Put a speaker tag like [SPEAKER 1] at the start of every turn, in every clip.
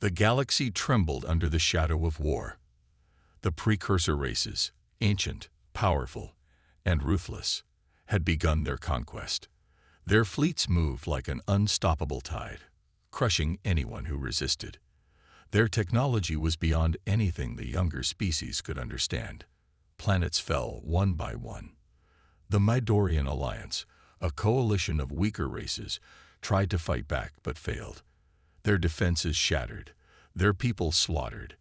[SPEAKER 1] The galaxy trembled under the shadow of war. The Precursor races, ancient, powerful, and ruthless, had begun their conquest. Their fleets moved like an unstoppable tide, crushing anyone who resisted. Their technology was beyond anything the younger species could understand. Planets fell one by one. The Midorian Alliance, a coalition of weaker races, tried to fight back but failed. Their defenses shattered, their people slaughtered,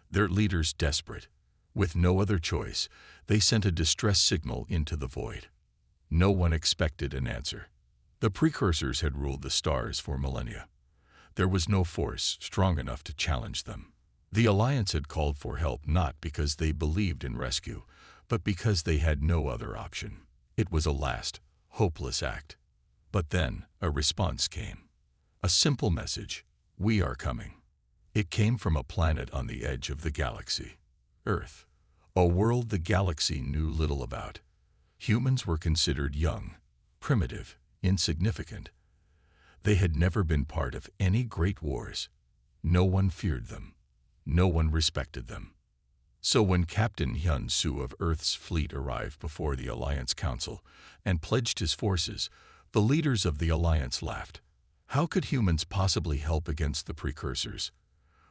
[SPEAKER 1] their leaders desperate. With no other choice, they sent a distress signal into the void. No one expected an answer. The Precursors had ruled the stars for millennia. There was no force strong enough to challenge them. The Alliance had called for help not because they believed in rescue, but because they had no other option. It was a last, hopeless act. But then a response came. A simple message: we are coming. It came from a planet on the edge of the galaxy, Earth, a world the galaxy knew little about. Humans were considered young, primitive, insignificant. They had never been part of any great wars. No one feared them. No one respected them. So when Captain Hyun-Soo of Earth's fleet arrived before the Alliance Council and pledged his forces, the leaders of the Alliance laughed. How could humans possibly help against the Precursors?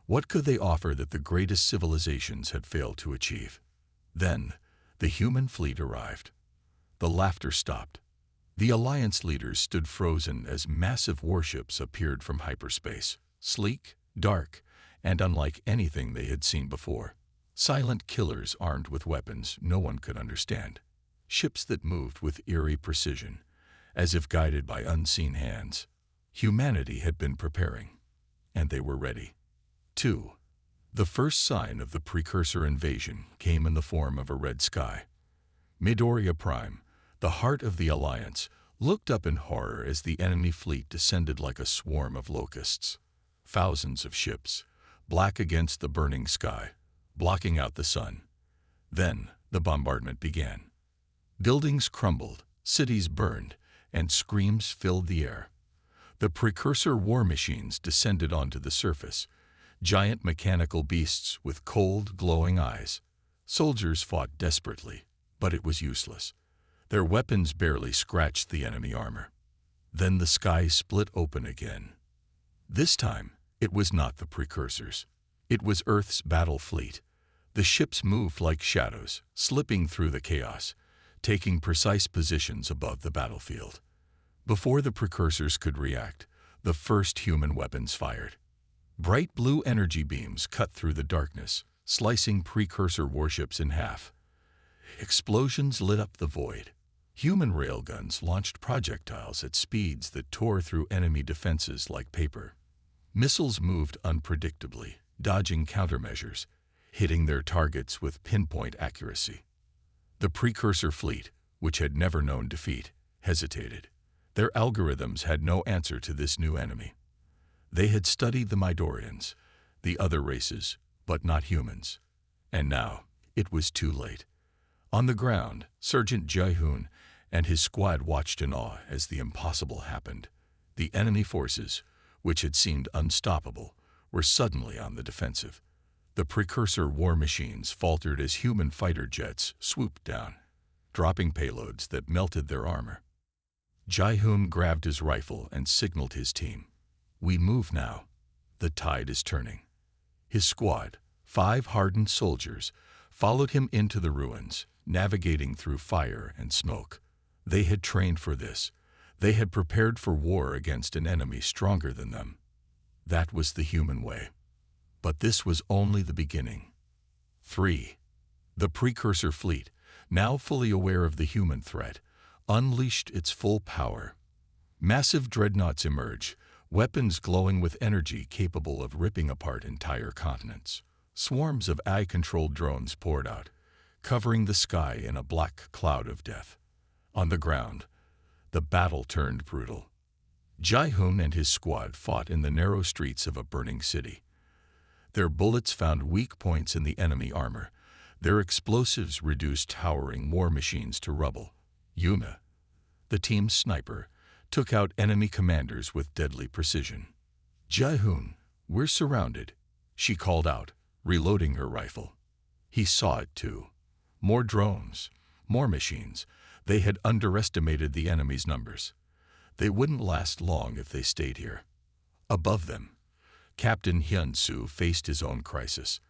[SPEAKER 1] What could they offer that the greatest civilizations had failed to achieve? Then, the human fleet arrived. The laughter stopped. The Alliance leaders stood frozen as massive warships appeared from hyperspace, sleek, dark, and unlike anything they had seen before. Silent killers armed with weapons no one could understand. Ships that moved with eerie precision, as if guided by unseen hands. Humanity had been preparing, and they were ready. 2. The first sign of the Precursor invasion came in the form of a red sky. Midoriya Prime, the heart of the Alliance, looked up in horror as the enemy fleet descended like a swarm of locusts. Thousands of ships, black against the burning sky, blocking out the sun. Then the bombardment began. Buildings crumbled, cities burned, and screams filled the air. The Precursor war machines descended onto the surface, giant mechanical beasts with cold, glowing eyes. Soldiers fought desperately, but it was useless. Their weapons barely scratched the enemy armor. Then the sky split open again. This time, it was not the Precursors. It was Earth's battle fleet. The ships moved like shadows, slipping through the chaos, taking precise positions above the battlefield. Before the Precursors could react, the first human weapons fired. Bright blue energy beams cut through the darkness, slicing Precursor warships in half. Explosions lit up the void. Human railguns launched projectiles at speeds that tore through enemy defenses like paper. Missiles moved unpredictably, dodging countermeasures, hitting their targets with pinpoint accuracy. The Precursor fleet, which had never known defeat, hesitated. Their algorithms had no answer to this new enemy. They had studied the Midorians, the other races, but not humans. And now, it was too late. On the ground, Sergeant Jae-hoon and his squad watched in awe as the impossible happened. The enemy forces, which had seemed unstoppable, were suddenly on the defensive. The Precursor war machines faltered as human fighter jets swooped down, dropping payloads that melted their armor. Jae-hoon grabbed his rifle and signaled his team. We move now. The tide is turning. His squad, 5 hardened soldiers, followed him into the ruins, navigating through fire and smoke. They had trained for this. They had prepared for war against an enemy stronger than them. That was the human way. But this was only the beginning. 3. The Precursor fleet, now fully aware of the human threat, unleashed its full power. Massive dreadnoughts emerged, weapons glowing with energy capable of ripping apart entire continents. Swarms of AI-controlled drones poured out, covering the sky in a black cloud of death. On the ground, the battle turned brutal. Jae-hoon and his squad fought in the narrow streets of a burning city. Their bullets found weak points in the enemy armor. Their explosives reduced towering war machines to rubble. Yuna, the team's sniper, took out enemy commanders with deadly precision. Jae-hoon, we're surrounded, she called out, reloading her rifle. He saw it too. More drones, more machines. They had underestimated the enemy's numbers. They wouldn't last long if they stayed here. Above them, Captain Hyun-soo faced his own crisis.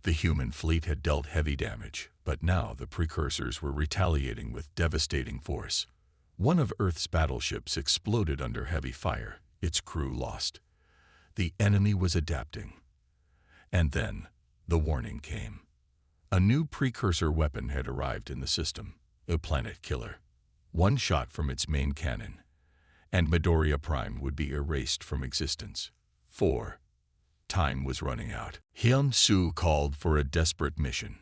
[SPEAKER 1] The human fleet had dealt heavy damage, but now the Precursors were retaliating with devastating force. One of Earth's battleships exploded under heavy fire, its crew lost. The enemy was adapting. And then the warning came. A new Precursor weapon had arrived in the system, a planet killer. One shot from its main cannon, and Midoriya Prime would be erased from existence. 4. Time was running out. Hyun-soo called for a desperate mission.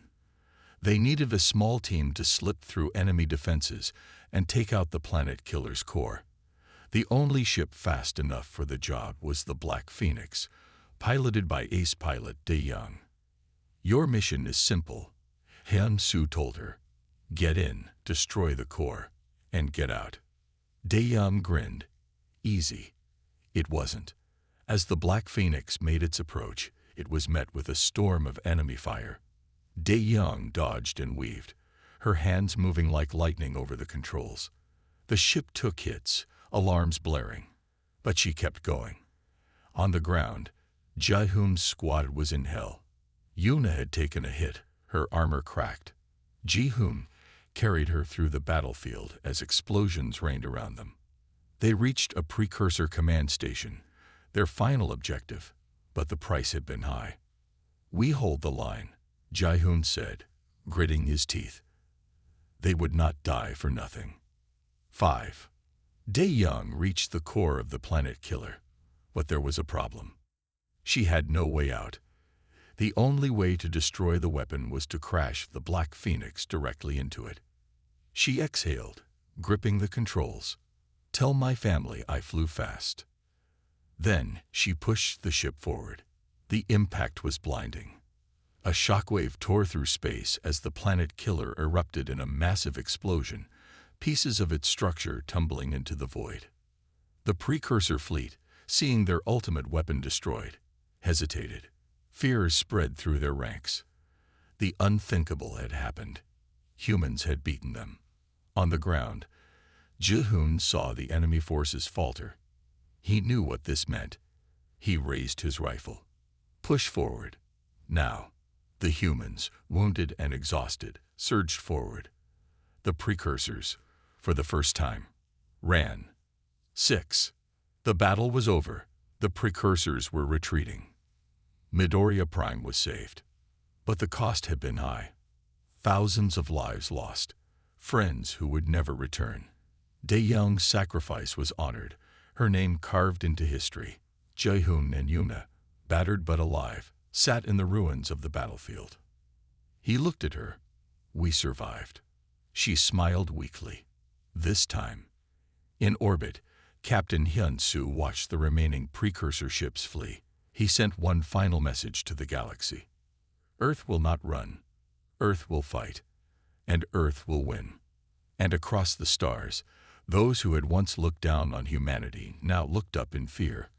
[SPEAKER 1] They needed a small team to slip through enemy defenses and take out the planet killer's core. The only ship fast enough for the job was the Black Phoenix, piloted by ace pilot Dae-young. Your mission is simple, Hyun-soo told her. Get in, destroy the core, and get out. Dae-young grinned. Easy. It wasn't. As the Black Phoenix made its approach, it was met with a storm of enemy fire. Dae-young dodged and weaved, her hands moving like lightning over the controls. The ship took hits, alarms blaring, but she kept going. On the ground, Jae-hoon's squad was in hell. Yuna had taken a hit, her armor cracked. Ji-hoon carried her through the battlefield as explosions rained around them. They reached a Precursor command station, their final objective, but the price had been high. We hold the line, Jae-hoon said, gritting his teeth. They would not die for nothing. 5. Dae-young reached the core of the planet killer, but there was a problem. She had no way out. The only way to destroy the weapon was to crash the Black Phoenix directly into it. She exhaled, gripping the controls. Tell my family I flew fast. Then she pushed the ship forward. The impact was blinding. A shockwave tore through space as the planet killer erupted in a massive explosion, pieces of its structure tumbling into the void. The Precursor fleet, seeing their ultimate weapon destroyed, hesitated. Fear spread through their ranks. The unthinkable had happened. Humans had beaten them. On the ground, Ji-hoon saw the enemy forces falter. He knew what this meant. He raised his rifle. Push forward. Now. The humans, wounded and exhausted, surged forward. The Precursors, for the first time, ran. 6. The battle was over. The Precursors were retreating. Midoriya Prime was saved. But the cost had been high. Thousands of lives lost. Friends who would never return. Dae-young's sacrifice was honored, her name carved into history. Jae-hoon and Yuna, battered but alive, sat in the ruins of the battlefield. He looked at her. We survived. She smiled weakly. This time. In orbit, Captain Hyun-soo watched the remaining Precursor ships flee. He sent one final message to the galaxy. Earth will not run. Earth will fight. And Earth will win. And across the stars, those who had once looked down on humanity now looked up in fear.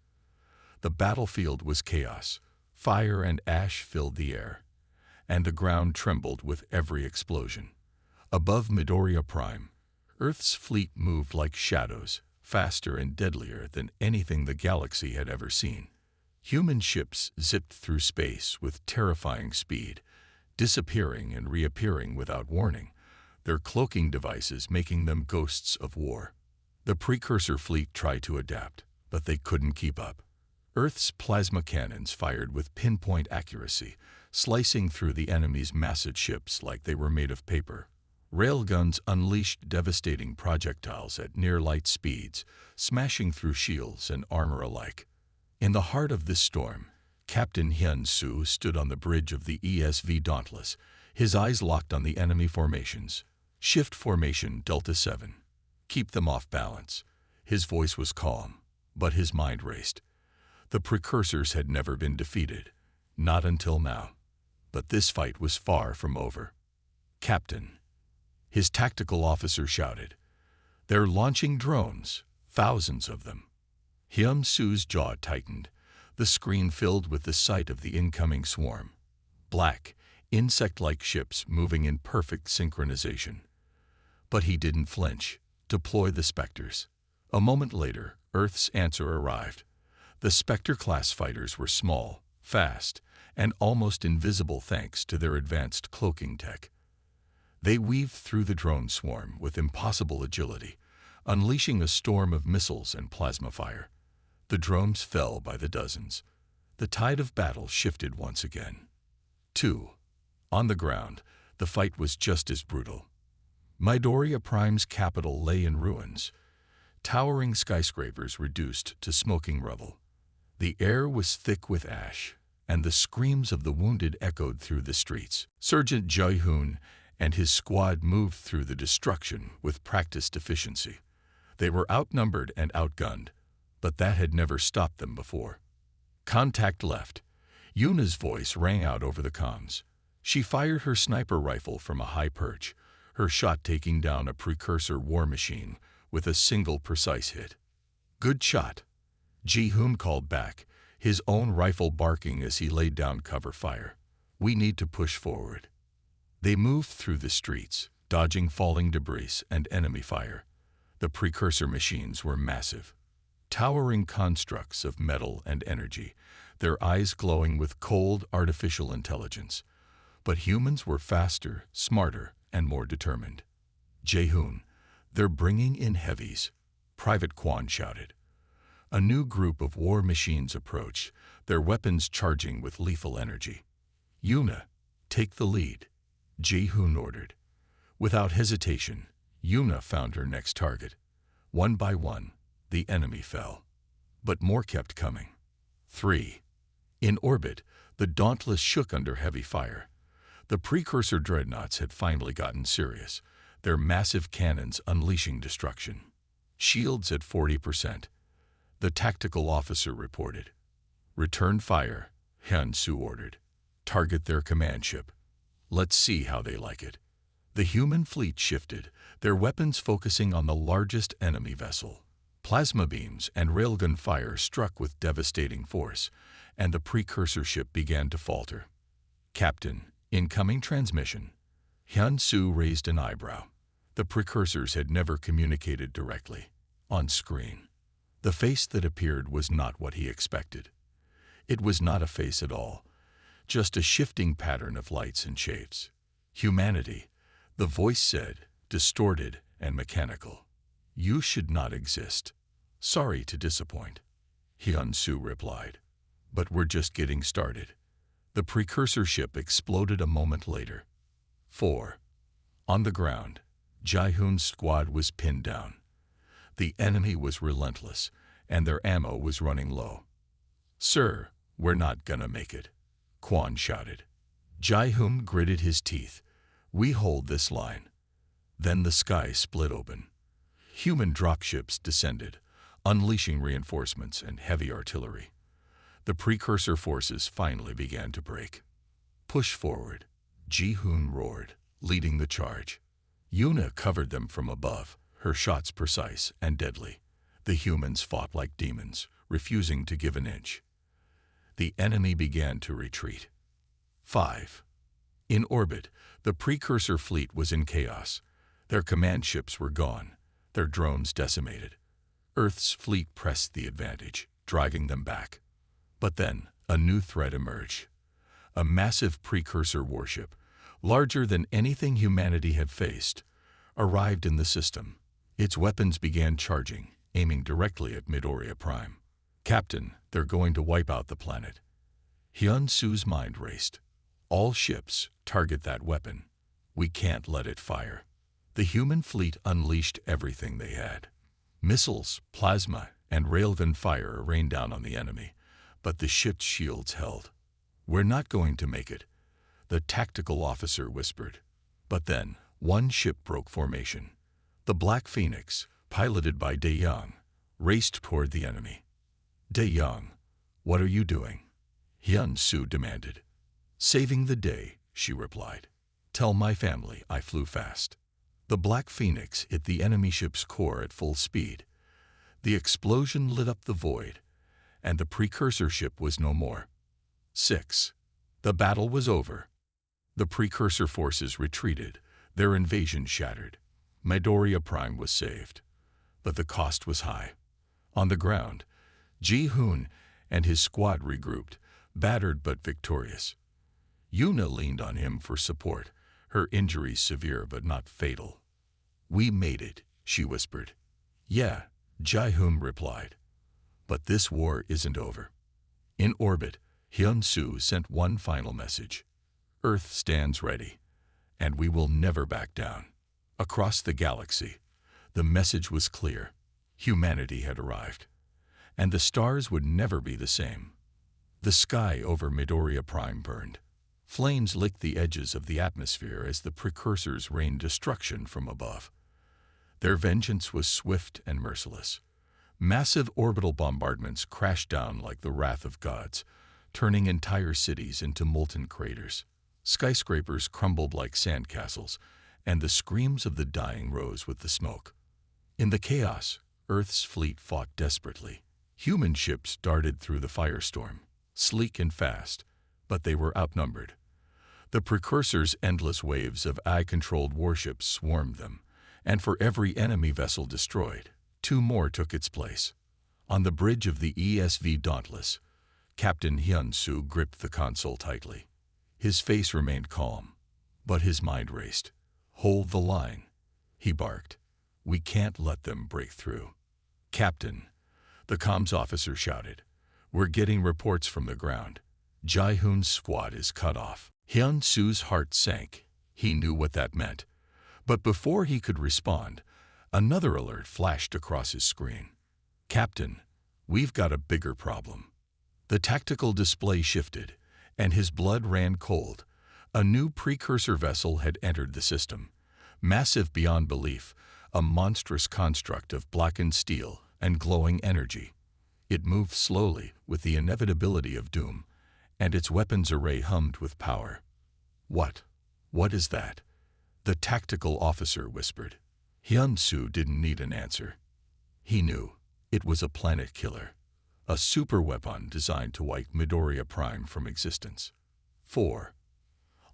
[SPEAKER 1] The battlefield was chaos. Fire and ash filled the air, and the ground trembled with every explosion. Above Midoriya Prime, Earth's fleet moved like shadows, faster and deadlier than anything the galaxy had ever seen. Human ships zipped through space with terrifying speed, disappearing and reappearing without warning, their cloaking devices making them ghosts of war. The Precursor fleet tried to adapt, but they couldn't keep up. Earth's plasma cannons fired with pinpoint accuracy, slicing through the enemy's massive ships like they were made of paper. Railguns unleashed devastating projectiles at near-light speeds, smashing through shields and armor alike. In the heart of this storm, Captain Hyun-soo stood on the bridge of the ESV Dauntless, his eyes locked on the enemy formations. Shift formation Delta 7. Keep them off balance. His voice was calm, but his mind raced. The Precursors had never been defeated, not until now. But this fight was far from over. Captain, his tactical officer shouted, they're launching drones, thousands of them. Hyun-soo's jaw tightened. the screen filled with the sight of the incoming swarm. Black, insect-like ships moving in perfect synchronization. But he didn't flinch. Deploy the Spectres. A moment later, Earth's answer arrived. The Spectre-class fighters were small, fast, and almost invisible thanks to their advanced cloaking tech. They weaved through the drone swarm with impossible agility, unleashing a storm of missiles and plasma fire. The drones fell by the dozens. The tide of battle shifted once again. 2. On the ground, the fight was just as brutal. Midoriya Prime's capital lay in ruins, towering skyscrapers reduced to smoking rubble. The air was thick with ash, and the screams of the wounded echoed through the streets. Sergeant Jae-hoon and his squad moved through the destruction with practiced efficiency. They were outnumbered and outgunned, but that had never stopped them before. Contact left. Yuna's voice rang out over the comms. She fired her sniper rifle from a high perch, her shot taking down a Precursor war machine with a single precise hit. Good shot. Ji-hoon called back, his own rifle barking as he laid down cover fire. We need to push forward. They moved through the streets, dodging falling debris and enemy fire. The Precursor machines were massive, towering constructs of metal and energy, their eyes glowing with cold, artificial intelligence. But humans were faster, smarter, and more determined. Jae-hoon, they're bringing in heavies, Private Kwon shouted. A new group of war machines approached, their weapons charging with lethal energy. Yuna, take the lead, Jae-hoon ordered. Without hesitation, Yuna found her next target. One by one, the enemy fell. But more kept coming. 3. In orbit, the Dauntless shook under heavy fire. The Precursor dreadnoughts had finally gotten serious, their massive cannons unleashing destruction. Shields at 40%. The tactical officer reported. Return fire, Hyun-soo ordered. Target their command ship. Let's see how they like it. The human fleet shifted, their weapons focusing on the largest enemy vessel. Plasma beams and railgun fire struck with devastating force, and the Precursor ship began to falter. Captain, incoming transmission. Hyun-soo raised an eyebrow. The Precursors had never communicated directly. On screen, the face that appeared was not what he expected. It was not a face at all, just a shifting pattern of lights and shapes. Humanity, the voice said, distorted and mechanical. You should not exist. Sorry to disappoint. Hyun-soo replied. But we're just getting started. The Precursor ship exploded a moment later. 4. On the ground, Jae-hoon's squad was pinned down. The enemy was relentless, and their ammo was running low. Sir, we're not gonna make it, Kwon shouted. Jae-hoon gritted his teeth. We hold this line. Then the sky split open. Human dropships descended, unleashing reinforcements and heavy artillery. The Precursor forces finally began to break. Push forward, Ji-hoon roared, leading the charge. Yuna covered them from above, her shots precise and deadly. The humans fought like demons, refusing to give an inch. The enemy began to retreat. 5. In orbit, the Precursor fleet was in chaos. Their command ships were gone, their drones decimated. Earth's fleet pressed the advantage, dragging them back. But then, a new threat emerged. A massive Precursor warship, larger than anything humanity had faced, arrived in the system. Its weapons began charging, aiming directly at Midoriya Prime. Captain, they're going to wipe out the planet. Hyun-soo's mind raced. All ships, target that weapon. We can't let it fire. The human fleet unleashed everything they had. Missiles, plasma, and railgun fire rained down on the enemy, but the ship's shields held. We're not going to make it, the tactical officer whispered. But then, one ship broke formation. The Black Phoenix, piloted by Dae-young, raced toward the enemy. Dae-young, what are you doing? Hyun-soo demanded. Saving the day, she replied. Tell my family I flew fast. The Black Phoenix hit the enemy ship's core at full speed. The explosion lit up the void, and the Precursor ship was no more. 6. The battle was over. The Precursor forces retreated, their invasion shattered. Midoriya Prime was saved. But the cost was high. On the ground, Ji-hoon and his squad regrouped, battered but victorious. Yuna leaned on him for support, her injuries severe but not fatal. "We made it," she whispered. "Yeah," Ji-hoon replied. "But this war isn't over." In orbit, Hyun-soo sent one final message. "Earth stands ready, and we will never back down." Across the galaxy, the message was clear. Humanity had arrived, and the stars would never be the same. The sky over Midoriya Prime burned. Flames licked the edges of the atmosphere as the Precursors rained destruction from above. Their vengeance was swift and merciless. Massive orbital bombardments crashed down like the wrath of gods, turning entire cities into molten craters. Skyscrapers crumbled like sandcastles, and the screams of the dying rose with the smoke. In the chaos, Earth's fleet fought desperately. Human ships darted through the firestorm, sleek and fast, but they were outnumbered. The Precursors' endless waves of AI-controlled warships swarmed them, and for every enemy vessel destroyed, 2 more took its place. On the bridge of the ESV Dauntless, Captain Hyun-soo gripped the console tightly. His face remained calm, but his mind raced. "Hold the line," he barked. "We can't let them break through." "Captain," the comms officer shouted, "we're getting reports from the ground. Ji-hoon's squad is cut off." Hyun-soo's heart sank. He knew what that meant. But before he could respond, another alert flashed across his screen. "Captain, we've got a bigger problem." The tactical display shifted, and his blood ran cold. A new Precursor vessel had entered the system. Massive beyond belief, a monstrous construct of blackened steel and glowing energy. It moved slowly with the inevitability of doom, and its weapons array hummed with power. What is that?" the tactical officer whispered. Hyun-soo didn't need an answer. He knew it was a planet killer, a superweapon designed to wipe Midoriya Prime from existence. 4.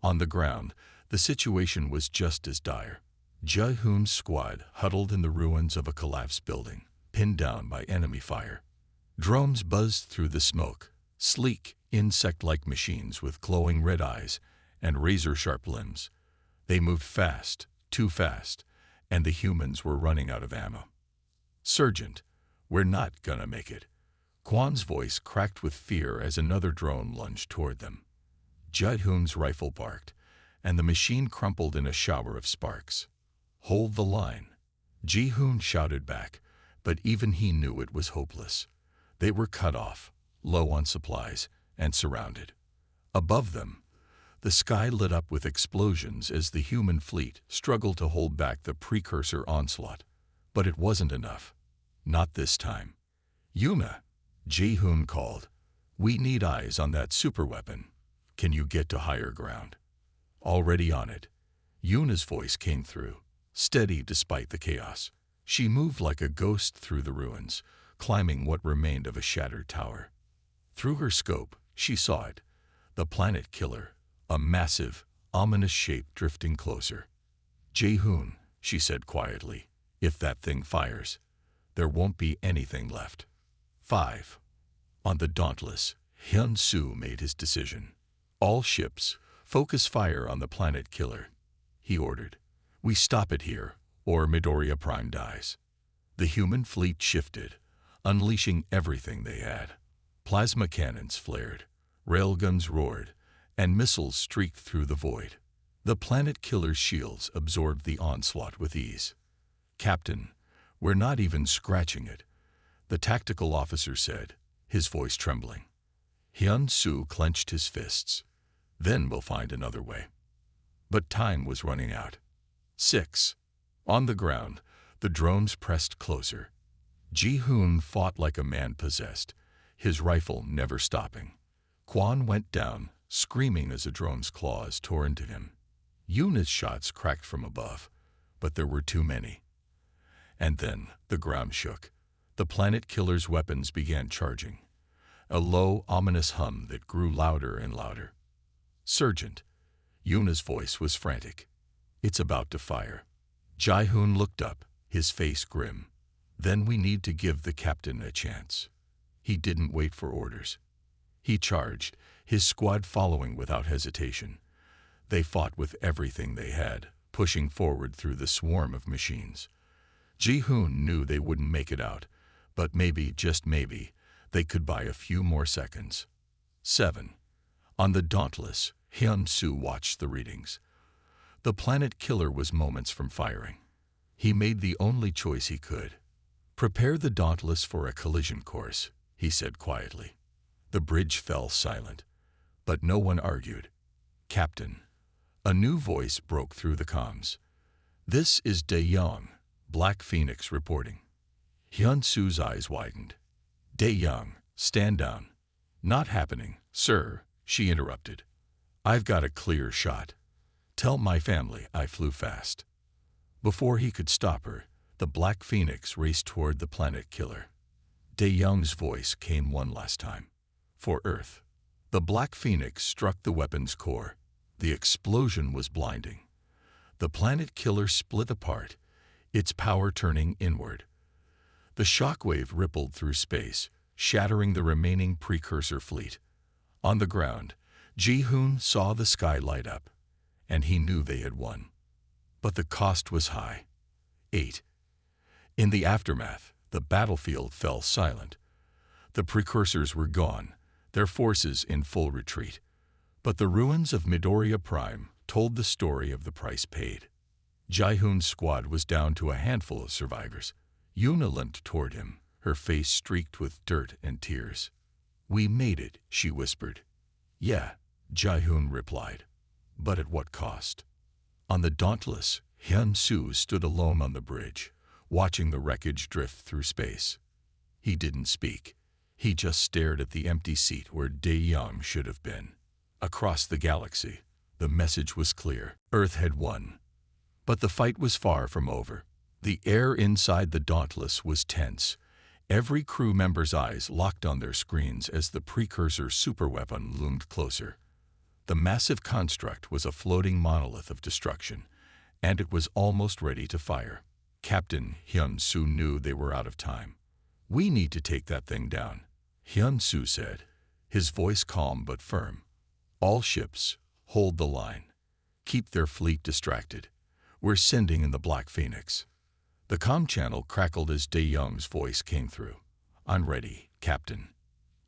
[SPEAKER 1] On the ground, the situation was just as dire. Ji-hoon's squad huddled in the ruins of a collapsed building, pinned down by enemy fire. Drones buzzed through the smoke, sleek, insect-like machines with glowing red eyes and razor-sharp limbs. They moved fast, too fast, and the humans were running out of ammo. "Sergeant, we're not gonna make it." Kwan's voice cracked with fear as another drone lunged toward them. Ji-hoon's rifle barked, and the machine crumpled in a shower of sparks. "Hold the line," Ji-hoon shouted back, but even he knew it was hopeless. They were cut off, low on supplies, and surrounded. Above them, the sky lit up with explosions as the human fleet struggled to hold back the Precursor onslaught. But it wasn't enough. Not this time. "Yuna," Ji-hoon called. "We need eyes on that superweapon. Can you get to higher ground?" "Already on it." Yuna's voice came through, steady despite the chaos. She moved like a ghost through the ruins, climbing what remained of a shattered tower. Through her scope, she saw it, the planet killer, a massive, ominous shape drifting closer. "Ji-hoon," she said quietly, "if that thing fires, there won't be anything left." 5. On the Dauntless, Hyun-soo made his decision. "All ships, focus fire on the planet killer," he ordered. "We stop it here, or Midoriya Prime dies." The human fleet shifted, unleashing everything they had. Plasma cannons flared, railguns roared, and missiles streaked through the void. The planet killer's shields absorbed the onslaught with ease. "Captain, we're not even scratching it," the tactical officer said, his voice trembling. Hyun-soo clenched his fists. "Then we'll find another way." But time was running out. 6. On the ground, the drones pressed closer. Ji-hoon fought like a man possessed, his rifle never stopping. Kwan went down, screaming as a drone's claws tore into him. Yuna's shots cracked from above, but there were too many. And then the ground shook. The planet killer's weapons began charging. a low, ominous hum that grew louder and louder. "Sergeant," Yuna's voice was frantic. "It's about to fire." Ji-hoon looked up, his face grim. "Then we need to give the captain a chance." He didn't wait for orders. He charged, his squad following without hesitation. They fought with everything they had, pushing forward through the swarm of machines. Ji-hoon knew they wouldn't make it out, but maybe, just maybe, they could buy a few more seconds. 7. On the Dauntless, Hyun-soo watched the readings. The planet killer was moments from firing. He made the only choice he could. "Prepare the Dauntless for a collision course," he said quietly. The bridge fell silent, but no one argued. "Captain." A new voice broke through the comms. "This is De-young, Black Phoenix reporting." Hyun-soo's eyes widened. "De-young, stand down." "Not happening, sir," she interrupted. "I've got a clear shot. Tell my family I flew fast." Before he could stop her, the Black Phoenix raced toward the planet killer. De-young's voice came one last time. "For Earth." The Black Phoenix struck the weapon's core. The explosion was blinding. The planet killer split apart, its power turning inward. The shockwave rippled through space, shattering the remaining Precursor fleet. On the ground, Ji-hoon saw the sky light up, and he knew they had won. But the cost was high. 8. In the aftermath, the battlefield fell silent. The Precursors were gone, their forces in full retreat. But the ruins of Midoriya Prime told the story of the price paid. Ji-hoon's squad was down to a handful of survivors. Yuna limped toward him, her face streaked with dirt and tears. "We made it," she whispered. "Yeah," Ji-hoon replied. "But at what cost?" On the Dauntless, Hyun-soo stood alone on the bridge, watching the wreckage drift through space. He didn't speak. He just stared at the empty seat where De-young should have been. Across the galaxy, the message was clear. Earth had won. But the fight was far from over. The air inside the Dauntless was tense. Every crew member's eyes locked on their screens as the Precursor superweapon loomed closer. The massive construct was a floating monolith of destruction, and it was almost ready to fire. Captain Hyun-soo knew they were out of time. "We need to take that thing down," Hyun-soo said, his voice calm but firm. "All ships, hold the line. Keep their fleet distracted. We're sending in the Black Phoenix." The comm channel crackled as De-young's voice came through. "I'm ready, Captain.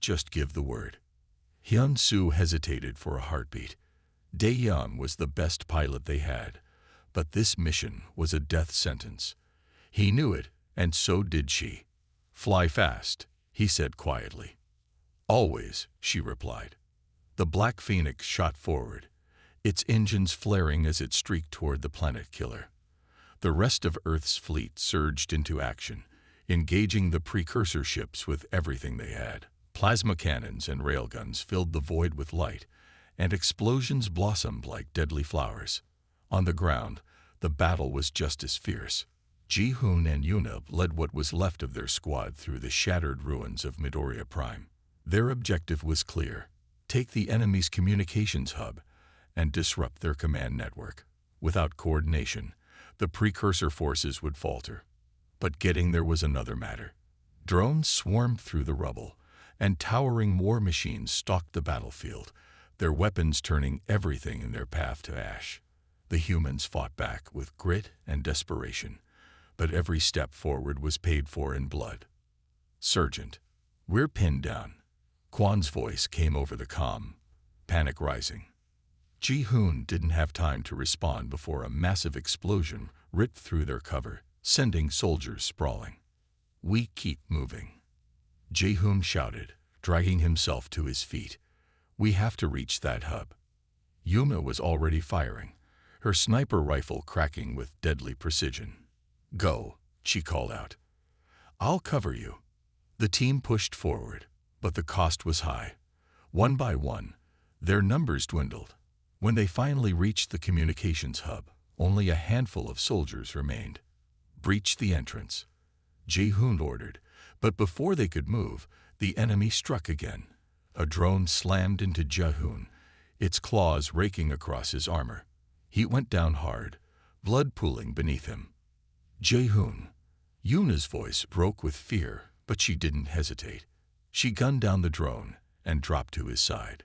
[SPEAKER 1] Just give the word." Hyun-soo hesitated for a heartbeat. De-young was the best pilot they had, but this mission was a death sentence. He knew it, and so did she. "Fly fast," he said quietly. "Always," she replied. The Black Phoenix shot forward, its engines flaring as it streaked toward the planet killer. The rest of Earth's fleet surged into action, engaging the Precursor ships with everything they had. Plasma cannons and railguns filled the void with light, and explosions blossomed like deadly flowers. On the ground, the battle was just as fierce. Ji-hoon and Yuna led what was left of their squad through the shattered ruins of Midoriya Prime. Their objective was clear: take the enemy's communications hub and disrupt their command network. Without coordination, the Precursor forces would falter. But getting there was another matter. Drones swarmed through the rubble, and towering war machines stalked the battlefield, their weapons turning everything in their path to ash. The humans fought back with grit and desperation, but every step forward was paid for in blood. "Sergeant, we're pinned down." Kwan's voice came over the comm, panic rising. Ji-hoon didn't have time to respond before a massive explosion ripped through their cover, sending soldiers sprawling. "We keep moving," Ji-hoon shouted, dragging himself to his feet. "We have to reach that hub." Yuna was already firing, her sniper rifle cracking with deadly precision. "Go," she called out. "I'll cover you." The team pushed forward, but the cost was high. One by one, their numbers dwindled. When they finally reached the communications hub, only a handful of soldiers remained. "Breach the entrance," Ji-hoon ordered, but before they could move, The enemy struck again. A drone slammed into Jae-hoon, its claws raking across his armor. He went down hard, blood pooling beneath him. Jae-hoon. Yuna's voice broke with fear, but she didn't hesitate. She gunned down the drone and dropped to his side.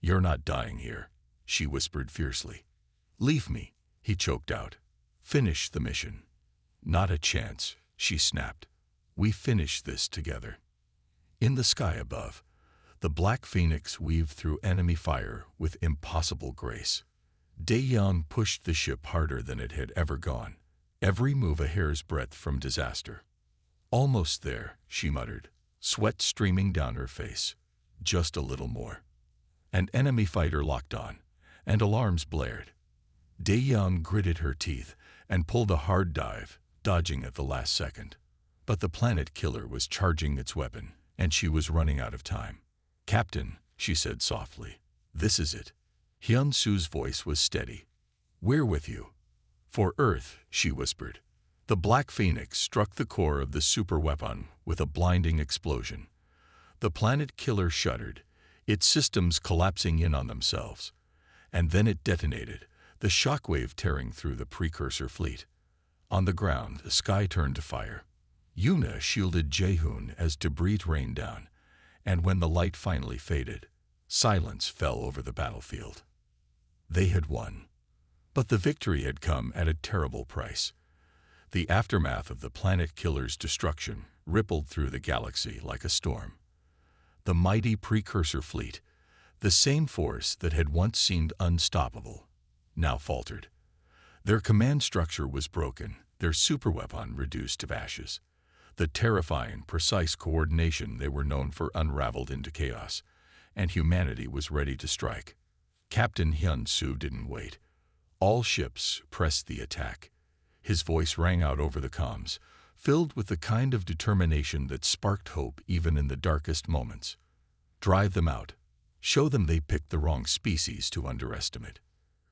[SPEAKER 1] "You're not dying here," she whispered fiercely. "Leave me," he choked out. "Finish the mission." "Not a chance," she snapped. "We finish this together." In the sky above, the Black Phoenix weaved through enemy fire with impossible grace. Daeyeon pushed the ship harder than it had ever gone, every move a hair's breadth from disaster. "Almost there," she muttered, sweat streaming down her face. "Just a little more." An enemy fighter locked on, and alarms blared. Daeyeon gritted her teeth and pulled a hard dive, dodging at the last second. But the planet killer was charging its weapon, and she was running out of time. "Captain," she said softly, "this is it." Hyun-Soo's voice was steady. "We're with you." "For Earth," she whispered. The Black Phoenix struck the core of the superweapon with a blinding explosion. The planet killer shuddered, its systems collapsing in on themselves. And then it detonated, the shockwave tearing through the Precursor fleet. On the ground, the sky turned to fire. Yuna shielded Jae-hoon as debris rained down, and when the light finally faded, silence fell over the battlefield. They had won. But the victory had come at a terrible price. The aftermath of the planet killer's destruction rippled through the galaxy like a storm. The mighty Precursor fleet, the same force that had once seemed unstoppable, now faltered. Their command structure was broken, their superweapon reduced to ashes. The terrifying, precise coordination they were known for unraveled into chaos, and humanity was ready to strike. Captain Hyun-Soo didn't wait. All ships pressed the attack. His voice rang out over the comms, filled with the kind of determination that sparked hope even in the darkest moments. "Drive them out. Show them they picked the wrong species to underestimate."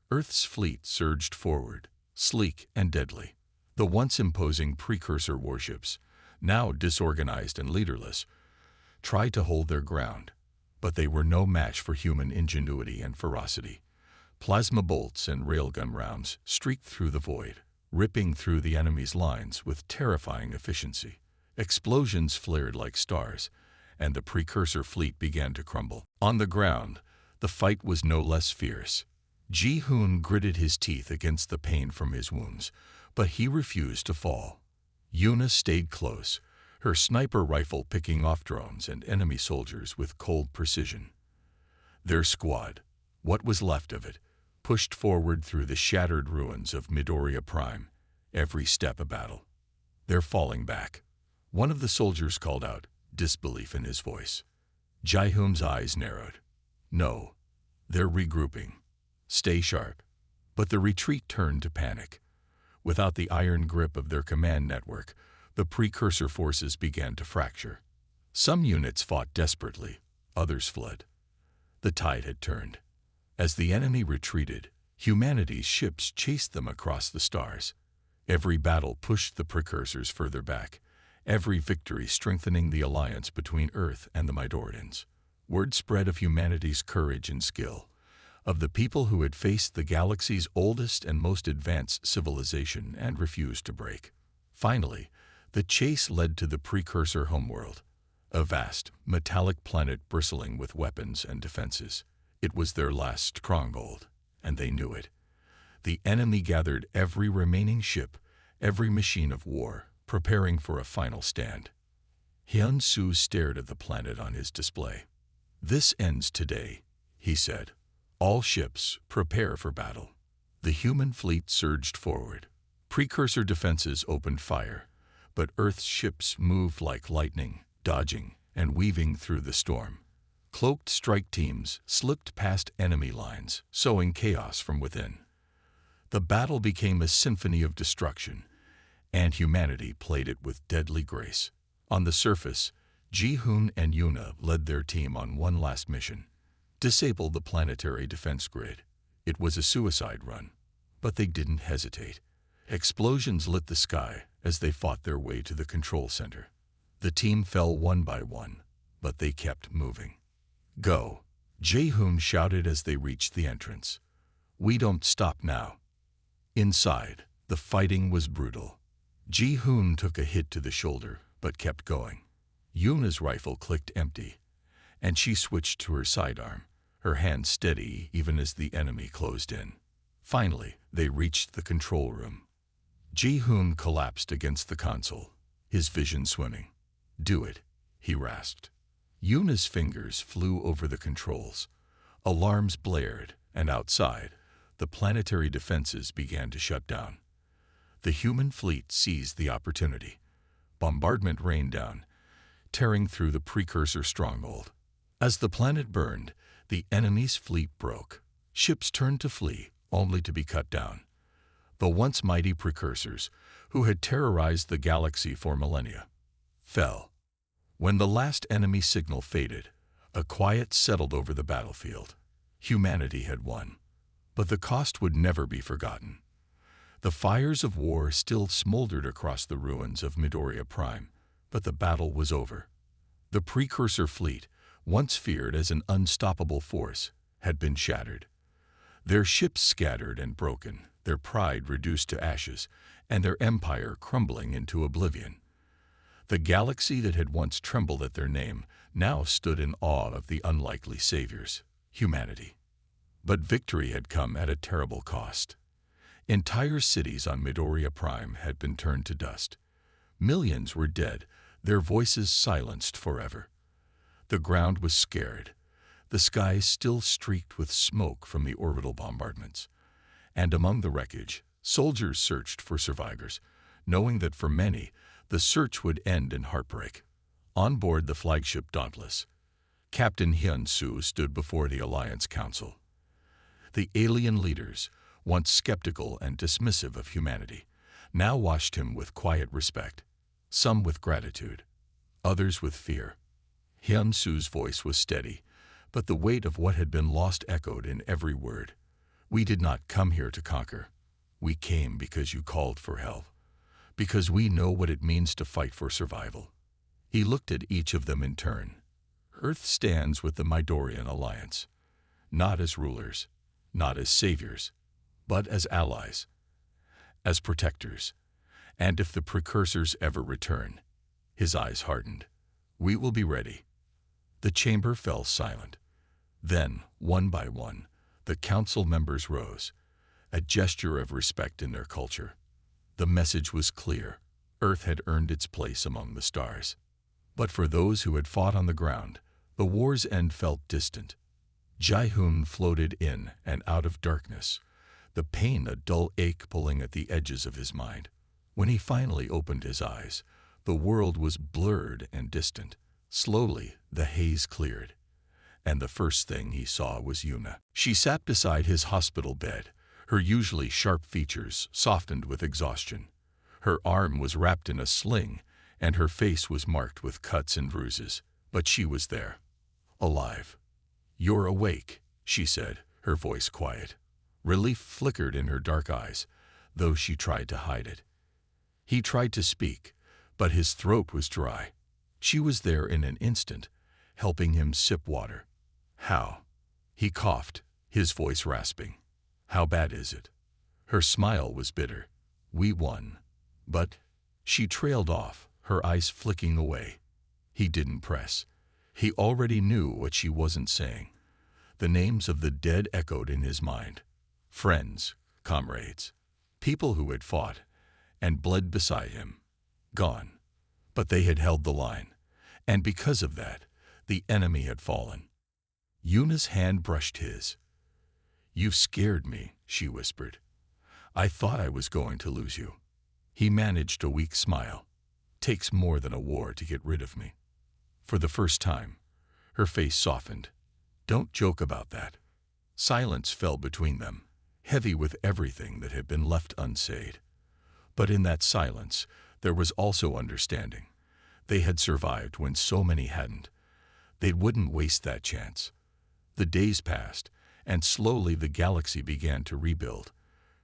[SPEAKER 1] Earth's fleet surged forward, sleek and deadly. The once imposing Precursor warships, now disorganized and leaderless, tried to hold their ground, but they were no match for human ingenuity and ferocity. Plasma bolts and railgun rounds streaked through the void, ripping through the enemy's lines with terrifying efficiency. Explosions flared like stars, and the Precursor fleet began to crumble. On the ground, the fight was no less fierce. Jae-hoon gritted his teeth against the pain from his wounds, but he refused to fall. Yuna stayed close, her sniper rifle picking off drones and enemy soldiers with cold precision. Their squad, what was left of it, pushed forward through the shattered ruins of Midoriya Prime, every step a battle. "They're falling back," one of the soldiers called out, disbelief in his voice. Jae-hoon's eyes narrowed. "No, they're regrouping. Stay sharp." But the retreat turned to panic. Without the iron grip of their command network, the Precursor forces began to fracture. Some units fought desperately, others fled. The tide had turned. As the enemy retreated, humanity's ships chased them across the stars. Every battle pushed the Precursors further back, every victory strengthening the alliance between Earth and the Midorians. Word spread of humanity's courage and skill, of the people who had faced the galaxy's oldest and most advanced civilization and refused to break. Finally, the chase led to the Precursor homeworld, a vast, metallic planet bristling with weapons and defenses. It was their last stronghold, and they knew it. The enemy gathered every remaining ship, every machine of war, preparing for a final stand. Hyun-Soo stared at the planet on his display. "This ends today," he said. "All ships, prepare for battle." The human fleet surged forward. Precursor defenses opened fire, but Earth's ships moved like lightning, dodging and weaving through the storm. Cloaked strike teams slipped past enemy lines, sowing chaos from within. The battle became a symphony of destruction, and humanity played it with deadly grace. On the surface, Jae-hoon and Yuna led their team on one last mission: disable the planetary defense grid. It was a suicide run, but they didn't hesitate. Explosions lit the sky as they fought their way to the control center. The team fell one by one, but they kept moving. "Go!" Jae-hoon shouted as they reached the entrance. "We don't stop now." Inside, the fighting was brutal. Ji-hoon took a hit to the shoulder, but kept going. Yuna's rifle clicked empty, and she switched to her sidearm, her hand steady even as the enemy closed in. Finally, they reached the control room. Ji-hoon collapsed against the console, his vision swimming. "Do it," he rasped. Yuna's fingers flew over the controls. Alarms blared, and outside, the planetary defenses began to shut down. The human fleet seized the opportunity. Bombardment rained down, tearing through the Precursor stronghold. As the planet burned, the enemy's fleet broke. Ships turned to flee, only to be cut down. The once mighty Precursors, who had terrorized the galaxy for millennia, fell. When the last enemy signal faded, a quiet settled over the battlefield. Humanity had won, but the cost would never be forgotten. The fires of war still smoldered across the ruins of Midoriya Prime, but the battle was over. The Precursor fleet, once feared as an unstoppable force, had been shattered. Their ships scattered and broken, their pride reduced to ashes, and their empire crumbling into oblivion. The galaxy that had once trembled at their name now stood in awe of the unlikely saviors, humanity. But victory had come at a terrible cost. Entire cities on Midoriya Prime had been turned to dust. Millions were dead, their voices silenced forever. The ground was scared, the skies still streaked with smoke from the orbital bombardments. And among the wreckage, soldiers searched for survivors, knowing that for many, the search would end in heartbreak. On board the flagship Dauntless, Captain Hyun-soo stood before the Alliance Council. The alien leaders, once skeptical and dismissive of humanity, now watched him with quiet respect, some with gratitude, others with fear. Hyun-soo's voice was steady, but the weight of what had been lost echoed in every word. "We did not come here to conquer. We came because you called for help, because we know what it means to fight for survival." He looked at each of them in turn. "Earth stands with the Midoriyan Alliance, not as rulers, not as saviors, but as allies, as protectors. And if the Precursors ever return," his eyes hardened, "we will be ready." The chamber fell silent. Then, one by one, the council members rose, a gesture of respect in their culture. The message was clear. Earth had earned its place among the stars. But for those who had fought on the ground, the war's end felt distant. Jae-hoon floated in and out of darkness, the pain a dull ache pulling at the edges of his mind. When he finally opened his eyes, the world was blurred and distant. Slowly, the haze cleared, and the first thing he saw was Yuna. She sat beside his hospital bed, her usually sharp features softened with exhaustion. Her arm was wrapped in a sling, and her face was marked with cuts and bruises, but she was there, alive. "You're awake," she said, her voice quiet. Relief flickered in her dark eyes, though she tried to hide it. He tried to speak, but his throat was dry. She was there in an instant, helping him sip water. "How?" He coughed, his voice rasping. "How bad is it?" Her smile was bitter. "We won." "But—" She trailed off, her eyes flicking away. He didn't press. He already knew what she wasn't saying. The names of the dead echoed in his mind. Friends, comrades, people who had fought and bled beside him. Gone. But they had held the line, and because of that, the enemy had fallen. Yuna's hand brushed his. "You've scared me," she whispered. "I thought I was going to lose you." He managed a weak smile. "Takes more than a war to get rid of me." For the first time, her face softened. "Don't joke about that." Silence fell between them, heavy with everything that had been left unsaid. But in that silence, there was also understanding. They had survived when so many hadn't. They wouldn't waste that chance. The days passed, and slowly the galaxy began to rebuild.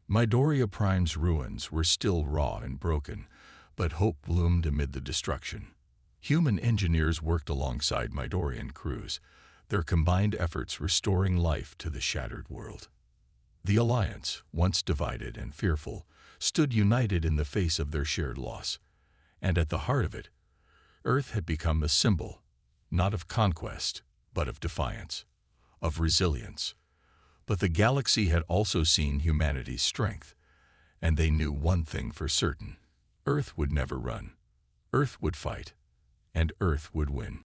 [SPEAKER 1] Midoriya Prime's ruins were still raw and broken, but hope bloomed amid the destruction. Human engineers worked alongside Midorian crews, their combined efforts restoring life to the shattered world. The Alliance, once divided and fearful, stood united in the face of their shared loss. And at the heart of it, Earth had become a symbol, not of conquest, but of defiance, of resilience. But the galaxy had also seen humanity's strength, and they knew one thing for certain: Earth would never run. Earth would fight, and Earth would win.